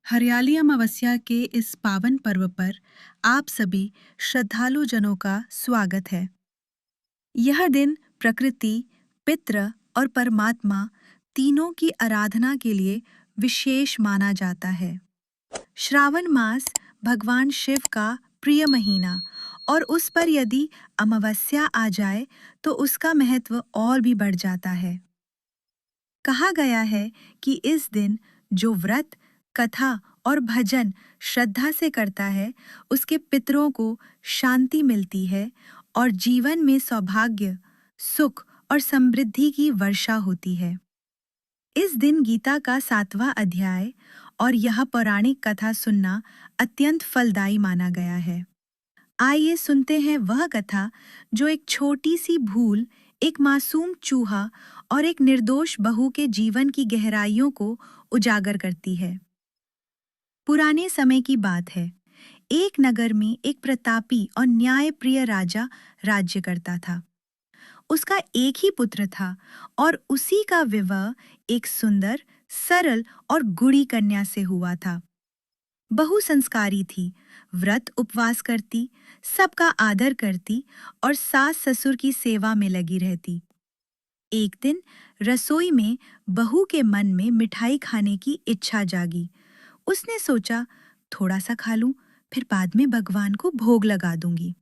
हरियाली अमावस्या के इस पावन पर्व पर आप सभी श्रद्धालु जनों का स्वागत है। यह दिन प्रकृति, पितृ और परमात्मा तीनों की आराधना के लिए विशेष माना जाता है। श्रावण मास भगवान शिव का प्रिय महीना और उस पर यदि अमावस्या आ जाए तो उसका महत्व और भी बढ़ जाता है। कहा गया है कि इस दिन जो व्रत, कथा और भजन श्रद्धा से करता है, उसके पितरों को शांति मिलती है और जीवन में सौभाग्य, सुख और समृद्धि की वर्षा होती है। इस दिन गीता का 7वां अध्याय और यह पौराणिक कथा सुनना अत्यंत फलदायी माना गया है। आइए सुनते हैं वह कथा जो एक छोटी सी भूल, एक मासूम चूहा और एक निर्दोष बहू के जीवन की गहराइयों को उजागर करती है। पुराने समय की बात है। एक नगर में एक प्रतापी और न्यायप्रिय राजा राज्य करता था। उसका एक ही पुत्र था और उसी का विवाह एक सुंदर, सरल और गुणी कन्या से हुआ था। बहू संस्कारी थी, व्रत उपवास करती, सबका आदर करती और सास ससुर की सेवा में लगी रहती। एक दिन रसोई में बहू के मन में मिठाई खाने की इच्छा जागी। उसने सोचा, थोड़ा सा खा लूं, फिर बाद में भगवान को भोग लगा दूंगी।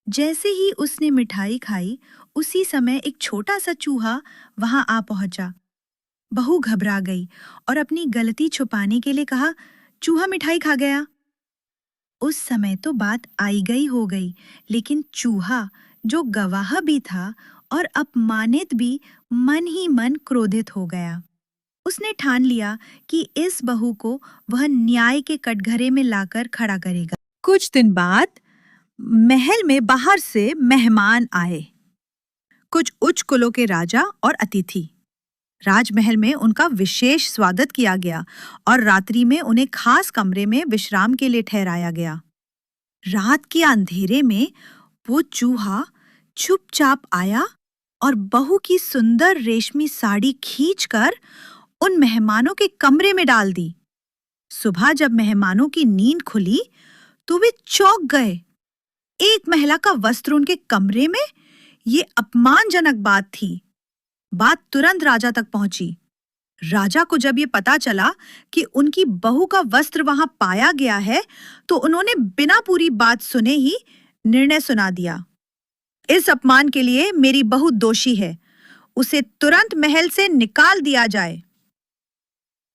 जैसे ही उसने मिठाई खाई, उसी समय एक छोटा सा चूहा वहां आ पहुंचा। बहू घबरा गई और अपनी गलती छुपाने के लिए कहा, चूहा मिठाई खा गया। उस समय तो बात आई गई हो गई, लेकिन चूहा, जो गवाह भी था और अपमानित भी, मन ही मन क्रोधित हो गया। उसने ठान लिया कि इस बहू को वह न्याय के कटघरे में लाकर खड़ा करेगा। कुछ दिन बाद महल में बाहर से मेहमान आए, कुछ उच्च कुलों के राजा और अतिथि। राजमहल में उनका विशेष स्वागत किया गया और रात्रि में उन्हें खास कमरे में विश्राम के लिए ठहराया गया। रात के अंधेरे में वो चूहा चुपचाप आया और बहू की सुंदर रेशमी साड़ी खींचकर उन मेहमानों के कमरे में डाल दी। सुबह जब मेहमानों की नींद खुली तो वे चौंक गए। एक महिला का वस्त्र उनके कमरे में, ये अपमानजनक बात थी। बात तुरंत राजा तक पहुंची। राजा को जब ये पता चला कि उनकी बहू का वस्त्र वहां पाया गया है, तो उन्होंने बिना पूरी बात सुने ही निर्णय सुना दिया। इस अपमान के लिए मेरी बहू दोषी है, उसे तुरंत महल से निकाल दिया जाए।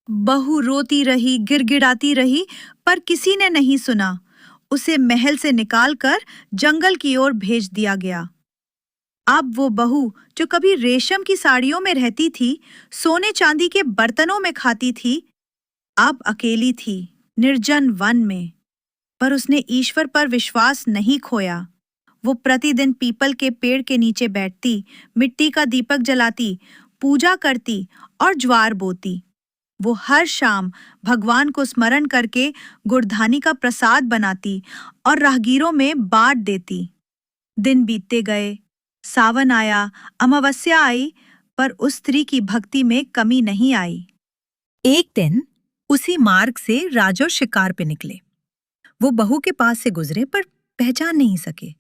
बहू रोती रही, गिड़गिड़ाती रही, पर किसी ने नहीं सुना। उसे महल से निकालकर जंगल की ओर भेज दिया गया। अब वो बहू, जो कभी रेशम की साड़ियों में रहती थी, सोने चांदी के बर्तनों में खाती थी, अब अकेली थी, निर्जन वन में। पर उसने ईश्वर पर विश्वास नहीं खोया। वो प्रतिदिन पीपल के पेड़ के नीचे बैठती, मिट्टी का दीपक जलाती, पूजा करती और ज्वार बोती। वो हर शाम भगवान को स्मरण करके गुड़धानी का प्रसाद बनाती और राहगीरों में बांट देती। दिन बीतते गए, सावन आया, अमावस्या आई, पर उस स्त्री की भक्ति में कमी नहीं आई। एक दिन उसी मार्ग से राजा शिकार पे निकले। वो बहू के पास से गुजरे पर पहचान नहीं सके।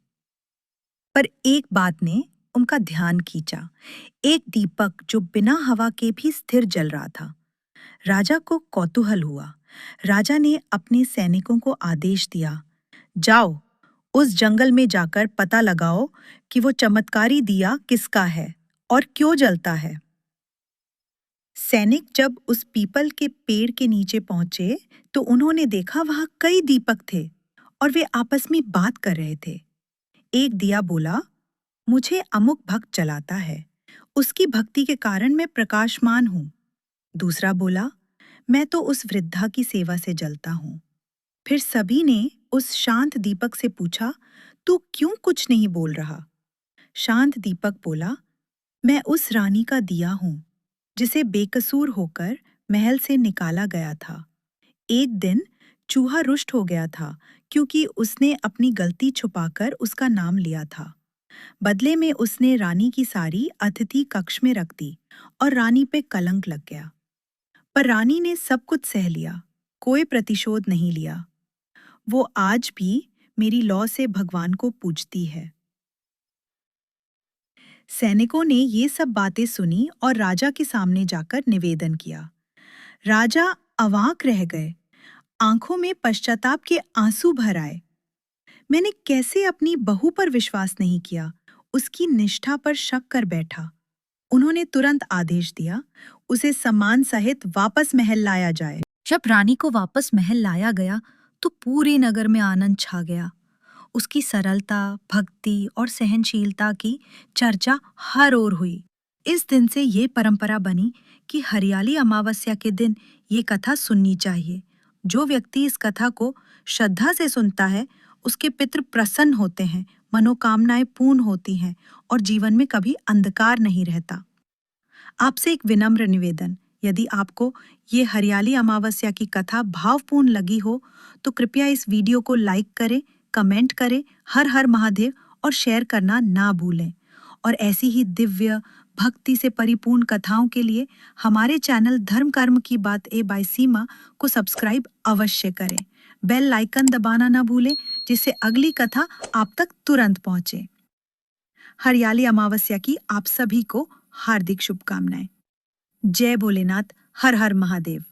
पर एक बात ने उनका ध्यान खींचा, एक दीपक जो बिना हवा के भी स्थिर जल रहा था। राजा को कौतूहल हुआ। राजा ने अपने सैनिकों को आदेश दिया, जाओ, उस जंगल में जाकर पता लगाओ कि वो चमत्कारी दिया किसका है और क्यों जलता है। सैनिक जब उस पीपल के पेड़ के नीचे पहुंचे तो उन्होंने देखा वहां कई दीपक थे और वे आपस में बात कर रहे थे। एक दिया बोला, मुझे अमुक भक्त जलाता है, उसकी भक्ति के कारण मैं प्रकाशमान हूं। दूसरा बोला, मैं तो उस वृद्धा की सेवा से जलता हूं। फिर सभी ने उस शांत दीपक से पूछा, तू क्यों कुछ नहीं बोल रहा? शांत दीपक बोला, मैं उस रानी का दिया हूं जिसे बेकसूर होकर महल से निकाला गया था। एक दिन चूहा रुष्ट हो गया था क्योंकि उसने अपनी गलती छुपाकर उसका नाम लिया था। बदले में उसने रानी की साड़ी अतिथि कक्ष में रख दी और रानी पे कलंक लग गया। पर रानी ने सब कुछ सह लिया। कोई प्रतिशोध नहीं लिया। वो आज भी मेरी लौ से भगवान को पूजती है। सैनिकों ने ये सब बातें सुनी और राजा के सामने जाकर निवेदन किया। राजा अवाक रह गए, आंखों में पश्चाताप के आंसू भर आए। मैंने कैसे अपनी बहू पर विश्वास नहीं किया, उसकी निष्ठा पर शक कर बैठा। उन्होंने तुरंत आदेश दिया, उसे सम्मान सहित वापस महल लाया जाए। जब रानी को वापस महल लाया गया तो पूरे नगर में आनंद छा गया। उसकी सरलता, भक्ति और सहनशीलता की चर्चा हर ओर हुई। इस दिन से ये परंपरा बनी कि हरियाली अमावस्या के दिन ये कथा सुननी चाहिए। जो व्यक्ति इस कथा को श्रद्धा से सुनता है, उसके पितृ प्रसन्न होते हैं, मनोकामनाएं पूर्ण होती हैं और जीवन में कभी अंधकार नहीं रहता। आपसे एक विनम्र निवेदन, यदि आपको ये हरियाली अमावस्या की कथा भावपूर्ण लगी हो तो कृपया इस वीडियो को लाइक करें, कमेंट करें, हर हर महादेव और शेयर करना ना भूलें। और ऐसी ही दिव्य भक्ति से परिपूर्ण कथाओं के लिए हमारे चैनल धर्म कर्म की बात बाय सीमा को सब्सक्राइब अवश्य करें। बेल आइकन दबाना ना भूलें, जिससे अगली कथा आप तक तुरंत पहुंचे। हरियाली अमावस्या की आप सभी को हार्दिक शुभकामनाएं। जय भोलेनाथ, हर हर महादेव।